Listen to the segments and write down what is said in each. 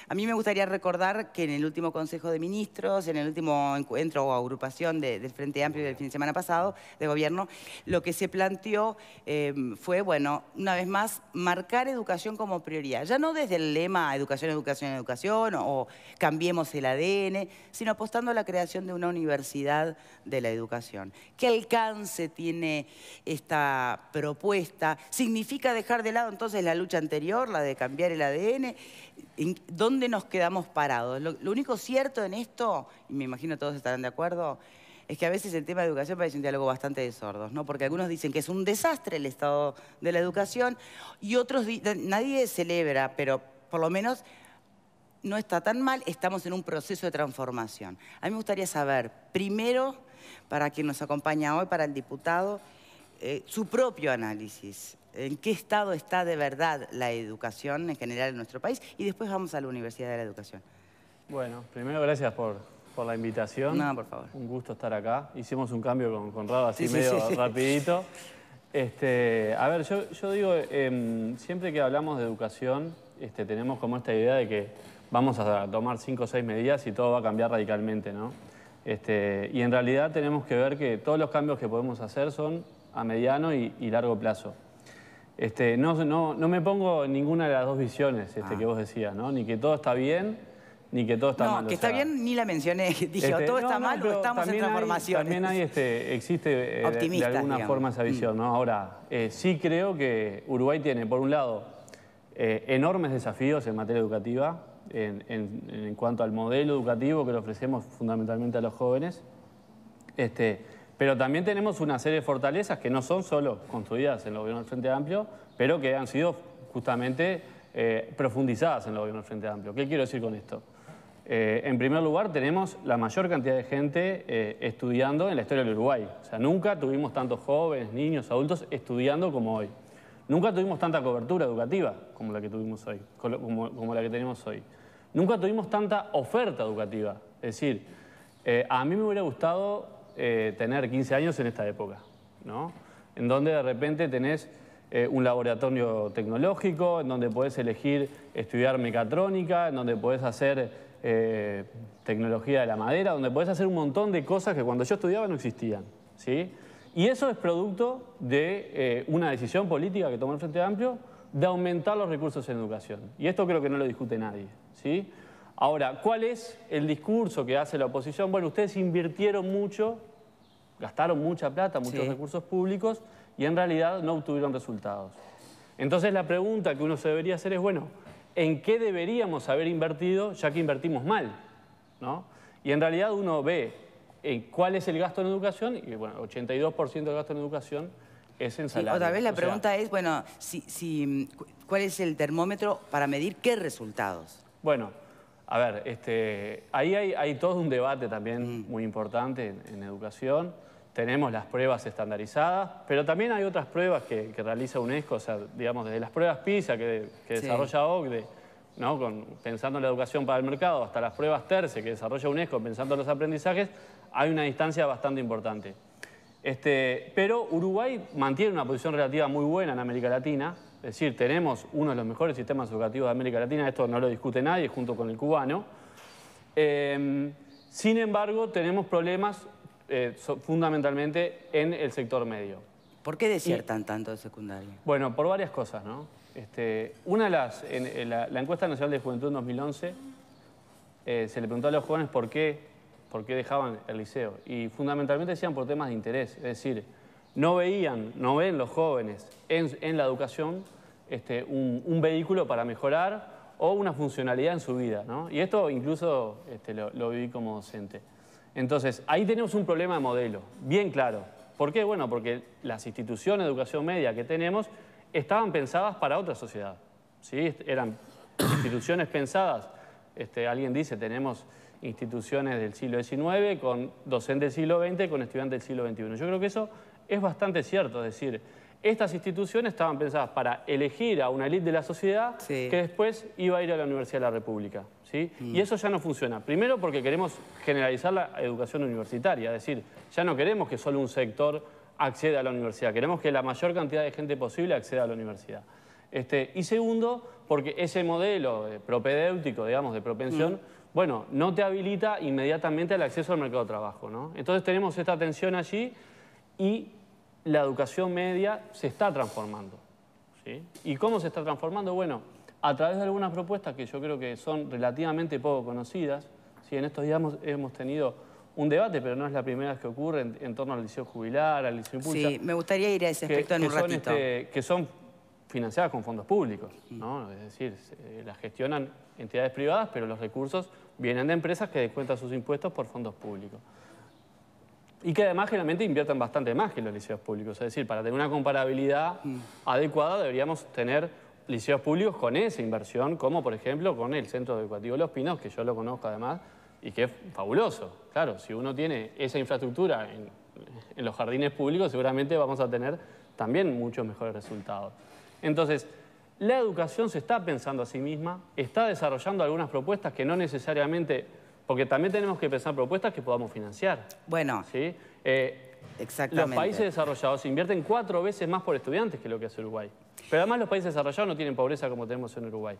A mí me gustaría recordar que en el último Consejo de Ministros, en el último encuentro o agrupación del Frente Amplio del fin de semana pasado, de gobierno, lo que se planteó fue, bueno, una vez más, marcar educación como prioridad. Ya no desde el lema educación, educación, educación o cambiemos el ADN, sino apostando a la creación de una universidad de la educación. ¿Qué alcance tiene esta propuesta? ¿Significa dejar de lado entonces la lucha anterior, la de cambiar el ADN? ¿Dónde nos quedamos parados? Lo único cierto en esto, y me imagino todos estarán de acuerdo, es que a veces el tema de educación parece un diálogo bastante de sordos, ¿no? Porque algunos dicen que es un desastre el estado de la educación y otros nadie celebra, pero por lo menos no está tan mal, estamos en un proceso de transformación. A mí me gustaría saber, primero, para quien nos acompaña hoy, para el diputado, su propio análisis. ¿En qué estado está de verdad la educación en general en nuestro país? Y después vamos a la Universidad de la Educación. Bueno, primero gracias por la invitación. No, por favor. Un gusto estar acá. Hicimos un cambio con Conrado así medio rapidito. A ver, yo digo, siempre que hablamos de educación, tenemos como esta idea de que vamos a tomar 5 o 6 medidas y todo va a cambiar radicalmente, ¿no? Y en realidad tenemos que ver que todos los cambios que podemos hacer son a mediano y largo plazo. No me pongo en ninguna de las dos visiones que vos decías, ¿no? Ni que todo está bien, ni que todo está mal. No, que está bien ni la mencioné. Dije, todo está mal o estamos en transformación. También existe de alguna forma esa visión, ¿no? Ahora, sí creo que Uruguay tiene, por un lado, enormes desafíos en materia educativa, en cuanto al modelo educativo que le ofrecemos fundamentalmente a los jóvenes. Pero también tenemos una serie de fortalezas que no son solo construidas en el gobierno del Frente Amplio, pero que han sido justamente profundizadas en el gobierno del Frente Amplio. ¿Qué quiero decir con esto? En primer lugar, tenemos la mayor cantidad de gente estudiando en la historia del Uruguay. O sea, nunca tuvimos tantos jóvenes, niños, adultos estudiando como hoy. Nunca tuvimos tanta cobertura educativa como la que tuvimos hoy, como la que tenemos hoy. Nunca tuvimos tanta oferta educativa. Es decir, a mí me hubiera gustado tener 15 años en esta época, ¿no? En donde de repente tenés un laboratorio tecnológico, en donde podés elegir estudiar mecatrónica, en donde podés hacer tecnología de la madera, donde podés hacer un montón de cosas que cuando yo estudiaba no existían, ¿sí? Y eso es producto de una decisión política que tomó el Frente Amplio de aumentar los recursos en educación. Y esto creo que no lo discute nadie, ¿sí? Ahora, ¿cuál es el discurso que hace la oposición? Bueno, ustedes invirtieron mucho, gastaron mucha plata, muchos recursos públicos y en realidad no obtuvieron resultados. Entonces la pregunta que uno se debería hacer es, bueno, ¿en qué deberíamos haber invertido ya que invertimos mal? ¿No? Y en realidad uno ve cuál es el gasto en educación y bueno, 82% del gasto en educación es en salario. Otra vez la pregunta es, bueno, ¿cuál es el termómetro para medir qué resultados? Bueno, a ver, ahí hay todo un debate también muy importante en educación. Tenemos las pruebas estandarizadas, pero también hay otras pruebas que realiza UNESCO, o sea, digamos, desde las pruebas PISA que desarrolla OCDE, ¿no? Pensando en la educación para el mercado, hasta las pruebas TERCE que desarrolla UNESCO pensando en los aprendizajes, hay una distancia bastante importante. Pero Uruguay mantiene una posición relativa muy buena en América Latina, es decir, tenemos uno de los mejores sistemas educativos de América Latina, esto no lo discute nadie, junto con el cubano. Sin embargo, tenemos problemas fundamentalmente en el sector medio. ¿Por qué desiertan tanto de secundaria? Bueno, por varias cosas, ¿no? Una de las, en la encuesta nacional de juventud en 2011, se le preguntó a los jóvenes por qué dejaban el liceo. Y fundamentalmente decían por temas de interés, es decir, no ven los jóvenes en la educación un vehículo para mejorar o una funcionalidad en su vida, ¿no? Y esto incluso lo viví como docente. Entonces, ahí tenemos un problema de modelo, bien claro. ¿Por qué? Bueno, porque las instituciones de educación media que tenemos estaban pensadas para otra sociedad, ¿sí? Eran instituciones pensadas, alguien dice, tenemos instituciones del siglo XIX con docentes del siglo XX, con estudiantes del siglo XXI. Yo creo que eso es bastante cierto, es decir, estas instituciones estaban pensadas para elegir a una élite de la sociedad que después iba a ir a la Universidad de la República, ¿sí? Y eso ya no funciona. Primero porque queremos generalizar la educación universitaria, es decir, ya no queremos que solo un sector acceda a la universidad, queremos que la mayor cantidad de gente posible acceda a la universidad. Y segundo, porque ese modelo propedéutico, digamos, de propensión, bueno, no te habilita inmediatamente el acceso al mercado de trabajo, ¿no? Entonces tenemos esta tensión allí y la educación media se está transformando, ¿sí? ¿Y cómo se está transformando? Bueno, a través de algunas propuestas que yo creo que son relativamente poco conocidas, ¿sí? En estos días hemos tenido un debate, pero no es la primera vez que ocurre en torno al liceo jubilar, al liceo Impulsa. Sí, me gustaría ir a ese aspecto en un ratito. Que son financiadas con fondos públicos, ¿no? Es decir, las gestionan entidades privadas, pero los recursos vienen de empresas que descuentan sus impuestos por fondos públicos. Y que además generalmente invierten bastante más que los liceos públicos. Es decir, para tener una comparabilidad adecuada deberíamos tener liceos públicos con esa inversión, como por ejemplo con el Centro Educativo Los Pinos, que yo lo conozco además, y que es fabuloso. Claro, si uno tiene esa infraestructura en los jardines públicos, seguramente vamos a tener también muchos mejores resultados. Entonces, la educación se está pensando a sí misma, está desarrollando algunas propuestas que no necesariamente... Porque también tenemos que pensar propuestas que podamos financiar. Bueno, ¿sí? Exactamente. Los países desarrollados invierten 4 veces más por estudiantes que lo que hace Uruguay. Pero además los países desarrollados no tienen pobreza como tenemos en Uruguay.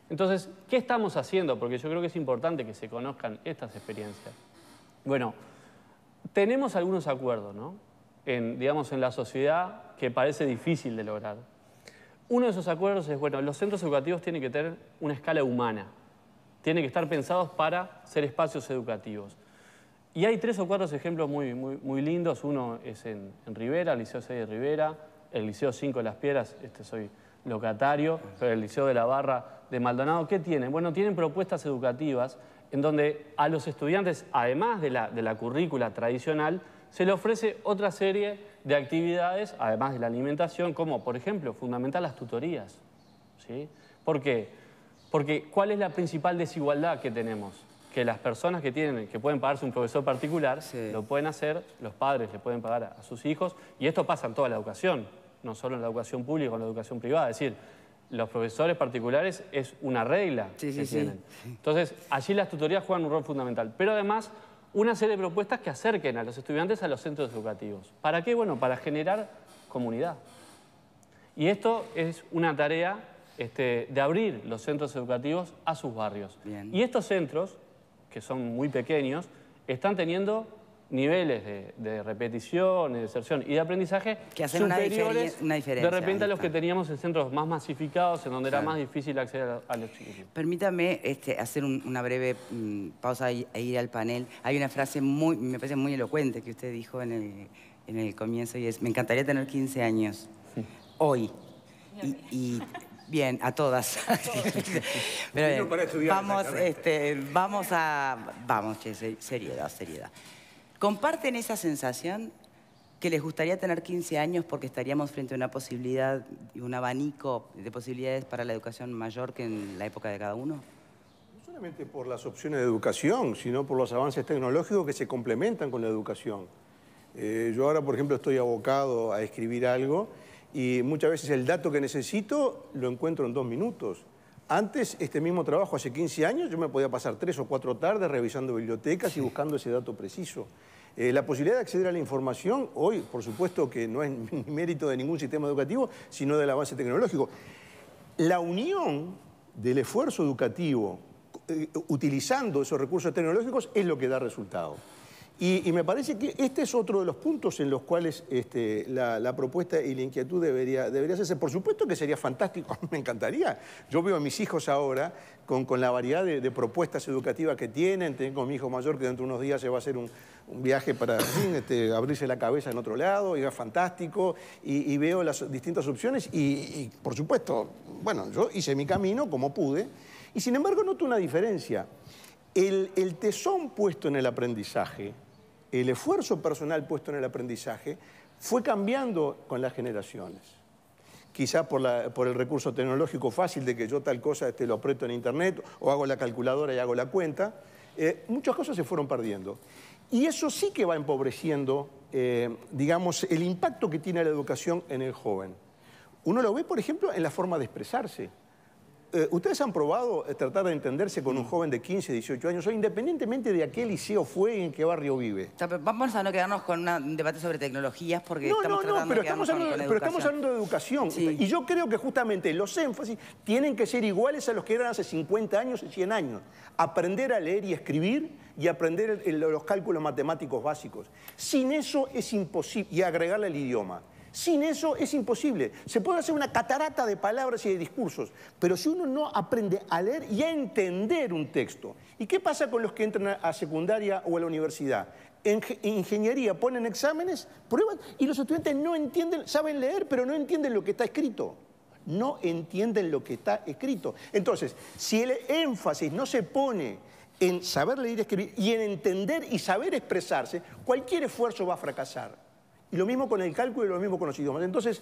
Entonces, ¿qué estamos haciendo? Porque yo creo que es importante que se conozcan estas experiencias. Bueno, tenemos algunos acuerdos, ¿no? Digamos, en la sociedad que parece difícil de lograr. Uno de esos acuerdos es, bueno, los centros educativos tienen que tener una escala humana. Tienen que estar pensados para ser espacios educativos. Y hay 3 o 4 ejemplos muy lindos. Uno es en Rivera, el Liceo 6 de Rivera, el Liceo 5 de Las Piedras, soy locatario, pero el Liceo de la Barra de Maldonado. ¿Qué tienen? Bueno, tienen propuestas educativas en donde a los estudiantes, además de la currícula tradicional, se le ofrece otra serie de actividades, además de la alimentación, como, por ejemplo, fundamental las tutorías, ¿sí? ¿Por qué? Porque ¿cuál es la principal desigualdad que tenemos? Que las personas que pueden pagarse un profesor particular, lo pueden hacer, los padres le pueden pagar a sus hijos, y esto pasa en toda la educación, no solo en la educación pública o en la educación privada. Es decir, los profesores particulares es una regla que tienen. Entonces, allí las tutorías juegan un rol fundamental. Pero además, una serie de propuestas que acerquen a los estudiantes a los centros educativos. ¿Para qué? Bueno, para generar comunidad. Y esto es una tarea de abrir los centros educativos a sus barrios. Bien. Y estos centros, que son muy pequeños, están teniendo niveles de repetición, de deserción y de aprendizaje que hacen superiores una diferencia, de repente a los que teníamos en centros más masificados, en donde era más difícil acceder a los chiquititos. Permítame hacer una breve pausa e ir al panel. Hay una frase me parece muy elocuente que usted dijo en el comienzo y es: me encantaría tener 15 años hoy. Bien, a todas. Pero bien, vamos, seriedad. ¿Comparten esa sensación que les gustaría tener 15 años porque estaríamos frente a una posibilidad y un abanico de posibilidades para la educación mayor que en la época de cada uno? No solamente por las opciones de educación, sino por los avances tecnológicos que se complementan con la educación. Yo ahora, por ejemplo, estoy abocado a escribir algo y muchas veces el dato que necesito lo encuentro en 2 minutos. Antes, este mismo trabajo, hace 15 años, yo me podía pasar 3 o 4 tardes revisando bibliotecas y buscando ese dato preciso. La posibilidad de acceder a la información, hoy, por supuesto que no es mérito de ningún sistema educativo, sino del avance tecnológico. La unión del esfuerzo educativo, utilizando esos recursos tecnológicos, es lo que da resultado. Y me parece que este es otro de los puntos en los cuales la propuesta y la inquietud debería hacerse. Por supuesto que sería fantástico, me encantaría. Yo veo a mis hijos ahora con la variedad de propuestas educativas que tienen. Tengo mi hijo mayor que dentro de unos días se va a hacer un viaje para abrirse la cabeza en otro lado, y es fantástico. Y veo las distintas opciones y, por supuesto, bueno, yo hice mi camino como pude. Y sin embargo noto una diferencia. El tesón puesto en el aprendizaje, el esfuerzo personal puesto en el aprendizaje, fue cambiando con las generaciones. Quizá por el recurso tecnológico fácil de que yo tal cosa lo aprieto en internet o hago la calculadora y hago la cuenta, muchas cosas se fueron perdiendo. Y eso sí que va empobreciendo, digamos, el impacto que tiene la educación en el joven. Uno lo ve, por ejemplo, en la forma de expresarse. ¿ustedes han probado tratar de entenderse con un joven de 15, 18 años, o independientemente de a qué liceo fue y en qué barrio vive? Vamos a no quedarnos con un debate sobre tecnologías porque estamos tratando de quedarnos con educación. Pero estamos hablando de educación. Sí. Y yo creo que justamente los énfasis tienen que ser iguales a los que eran hace 50 años y 100 años. Aprender a leer y escribir y aprender los cálculos matemáticos básicos. Sin eso es imposible. Y agregarle el idioma. Sin eso es imposible. Se puede hacer una catarata de palabras y de discursos, pero si uno no aprende a leer y a entender un texto. ¿Y qué pasa con los que entran a secundaria o a la universidad? En ingeniería ponen exámenes, pruebas, y los estudiantes no entienden, saben leer, pero no entienden lo que está escrito. No entienden lo que está escrito. Entonces, si el énfasis no se pone en saber leer y escribir y en entender y saber expresarse, cualquier esfuerzo va a fracasar. Y lo mismo con el cálculo y lo mismo con los idiomas. Entonces,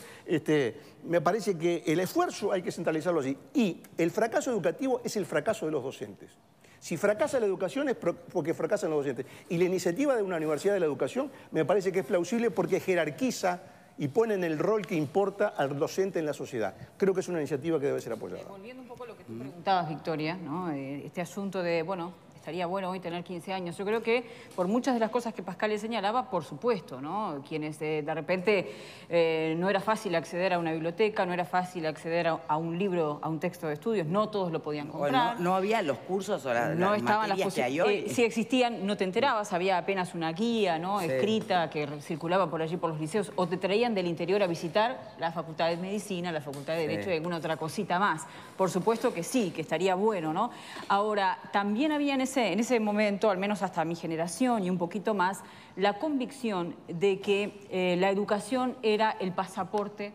me parece que el esfuerzo hay que centralizarlo así. Y el fracaso educativo es el fracaso de los docentes. Si fracasa la educación es porque fracasan los docentes. Y la iniciativa de una universidad de la educación me parece que es plausible porque jerarquiza y pone en el rol que importa al docente en la sociedad. Creo que es una iniciativa que debe ser apoyada. Volviendo un poco a lo que tú preguntabas, Victoria, ¿no? Este asunto de, bueno, estaría bueno hoy tener 15 años. Yo creo que por muchas de las cosas que Pascal le señalaba, por supuesto, ¿no? Quienes de repente no era fácil acceder a una biblioteca, no era fácil acceder a un libro, a un texto de estudios, no todos lo podían comprar. No había los cursos o las estaban materias que hay hoy. Si existían, no te enterabas, había apenas una guía, ¿no? Sí. Escrita que circulaba por allí por los liceos, o te traían del interior a visitar la Facultad de Medicina, la Facultad de Derecho y alguna otra cosita más. Por supuesto que sí, que estaría bueno, ¿no? Ahora, también había en ese momento, al menos hasta mi generación y un poquito más, la convicción de que la educación era el pasaporte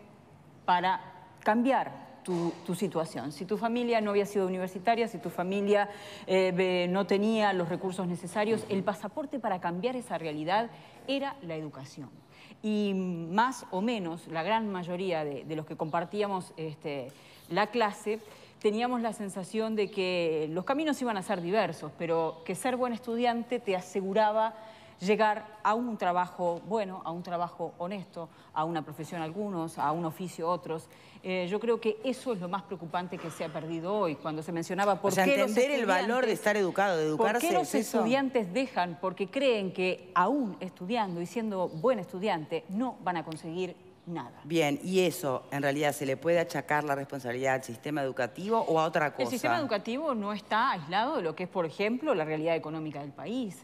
para cambiar tu situación. Si tu familia no había sido universitaria, si tu familia no tenía los recursos necesarios, el pasaporte para cambiar esa realidad era la educación. Y más o menos, la gran mayoría de los que compartíamos la clase, teníamos la sensación de que los caminos iban a ser diversos, pero que ser buen estudiante te aseguraba llegar a un trabajo bueno, a un trabajo honesto, a una profesión algunos, a un oficio otros. Yo creo que eso es lo más preocupante que se ha perdido hoy, cuando se mencionaba por qué entender el valor de estar educado, de educarse. ¿Por qué los estudiantes dejan? Porque creen que aún estudiando y siendo buen estudiante no van a conseguir nada. Bien, ¿y eso en realidad se le puede achacar la responsabilidad al sistema educativo o a otra cosa? El sistema educativo no está aislado de lo que es, por ejemplo, la realidad económica del país.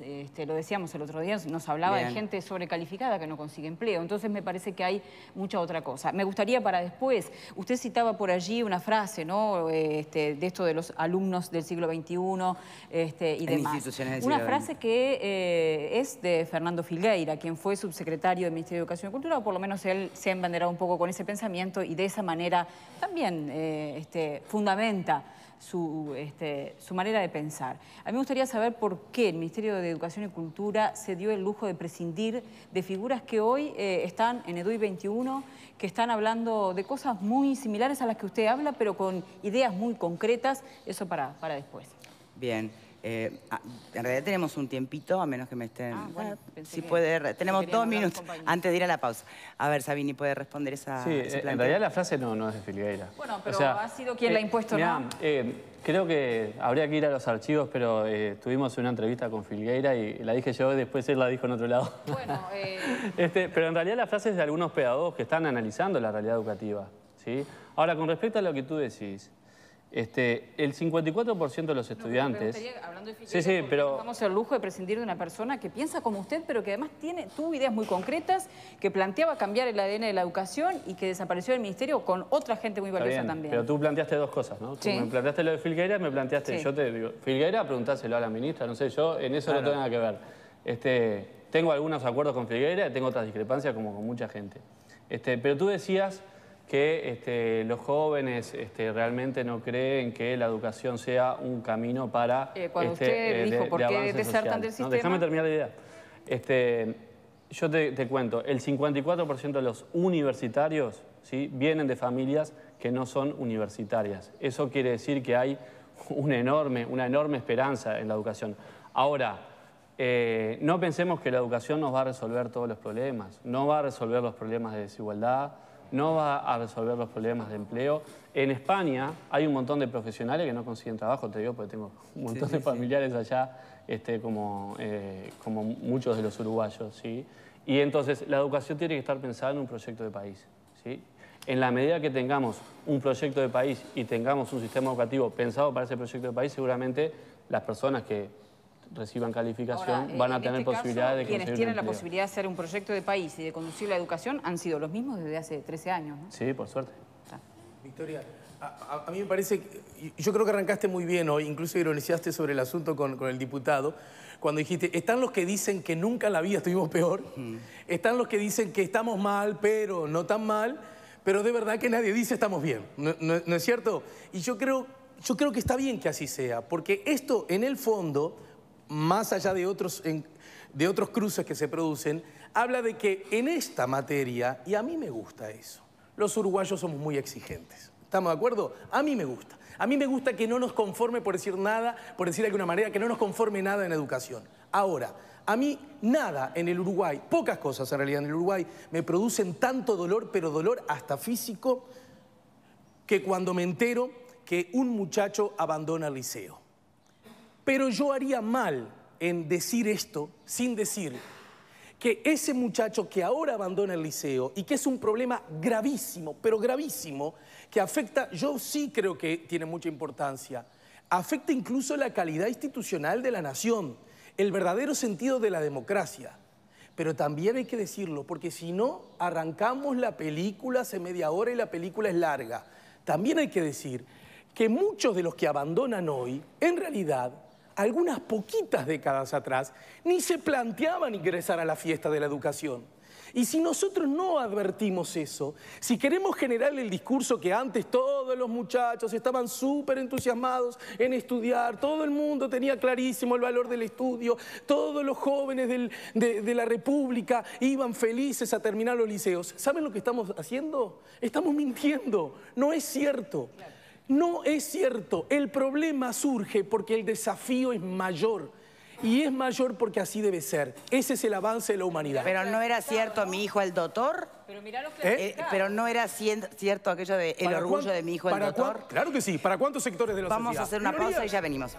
Lo decíamos el otro día, nos hablaba de gente sobrecalificada que no consigue empleo. Entonces me parece que hay mucha otra cosa. Me gustaría para después, usted citaba por allí una frase, ¿no? De esto de los alumnos del siglo XXI y demás. Una frase que es de Fernando Filgueira, quien fue subsecretario del Ministerio de Educación y Cultura, o por lo menos él se ha embanderado un poco con ese pensamiento y de esa manera también fundamenta su manera de pensar. A mí me gustaría saber por qué el Ministerio de Educación y Cultura se dio el lujo de prescindir de figuras que hoy están en EDUI 21, que están hablando de cosas muy similares a las que usted habla, pero con ideas muy concretas. Eso para después. Bien. En realidad tenemos un tiempito, a menos que me estén... bueno, si puede, tenemos 2 minutos antes de ir a la pausa. A ver, Sabini, ¿puede responder esa en realidad la frase no es de Filgueira. Bueno, pero ha sido quien la ha impuesto, mirá, ¿no? Creo que habría que ir a los archivos, pero tuvimos una entrevista con Filgueira y la dije yo, después él la dijo en otro lado. Bueno, pero en realidad la frase es de algunos pedagogos que están analizando la realidad educativa, ¿sí? Ahora, con respecto a lo que tú decís, el 54% de los estudiantes... hablando de Filgueira, pero vamos al lujo de prescindir de una persona que piensa como usted, pero que además tuvo ideas muy concretas, que planteaba cambiar el ADN de la educación y que desapareció del ministerio con otra gente muy valiosa también. Pero tú planteaste dos cosas, ¿no? Tú me planteaste lo de Filgueira, me planteaste... Yo te digo, Filgueira, preguntáselo a la ministra, no sé, yo en eso no tengo nada que ver. Tengo algunos acuerdos con Filgueira y tengo otras discrepancias como con mucha gente. Pero tú decías que los jóvenes realmente no creen que la educación sea un camino para cuando usted dijo por qué desertan del sistema. Déjame terminar la idea. Yo te cuento, el 54% de los universitarios, ¿sí?, vienen de familias que no son universitarias. Eso quiere decir que hay una enorme esperanza en la educación. Ahora, no pensemos que la educación nos va a resolver todos los problemas. No va a resolver los problemas de desigualdad, no va a resolver los problemas de empleo. En España hay un montón de profesionales que no consiguen trabajo, te digo, porque tengo un montón de familiares allá, como muchos de los uruguayos, ¿sí? Y entonces la educación tiene que estar pensada en un proyecto de país, ¿sí? En la medida que tengamos un proyecto de país y tengamos un sistema educativo pensado para ese proyecto de país, seguramente las personas que reciban calificación van a tener posibilidades de conseguir quienes tienen la posibilidad de hacer un proyecto de país y de conducir la educación han sido los mismos desde hace 13 años, ¿no? Sí, por suerte. Victoria, a mí me parece, yo creo que arrancaste muy bien hoy, incluso ironizaste sobre el asunto con el diputado, cuando dijiste, están los que dicen que nunca en la vida estuvimos peor, están los que dicen que estamos mal, pero no tan mal, pero de verdad que nadie dice estamos bien, ¿no es cierto? Y yo creo que está bien que así sea, porque esto en el fondo, más allá de otros cruces que se producen, habla de que en esta materia, y a mí me gusta eso, los uruguayos somos muy exigentes. ¿Estamos de acuerdo? A mí me gusta. A mí me gusta que no nos conforme, por decir nada, por decir de alguna manera, que no nos conforme nada en educación. Ahora, a mí nada en el Uruguay, pocas cosas en realidad en el Uruguay, me producen tanto dolor, pero dolor hasta físico, que cuando me entero que un muchacho abandona el liceo. Pero yo haría mal en decir esto sin decir que ese muchacho que ahora abandona el liceo y que es un problema gravísimo, pero gravísimo, que afecta, yo sí creo que tiene mucha importancia, afecta incluso la calidad institucional de la nación, el verdadero sentido de la democracia. Pero también hay que decirlo, porque si no, arrancamos la película hace media hora y la película es larga. También hay que decir que muchos de los que abandonan hoy, en realidad, algunas poquitas décadas atrás, ni se planteaban ingresar a la fiesta de la educación. Y si nosotros no advertimos eso, si queremos generar el discurso que antes todos los muchachos estaban súper entusiasmados en estudiar, todo el mundo tenía clarísimo el valor del estudio, todos los jóvenes de la República iban felices a terminar los liceos, ¿saben lo que estamos haciendo? Estamos mintiendo, no es cierto. No es cierto, el problema surge porque el desafío es mayor y es mayor porque así debe ser. Ese es el avance de la humanidad. Pero no era cierto mi hijo el doctor. Pero mirá los pero no era cierto aquello de el orgullo de mi hijo el doctor. Claro que sí. ¿Para cuántos sectores de la sociedad? Vamos a hacer una pausa y ya venimos.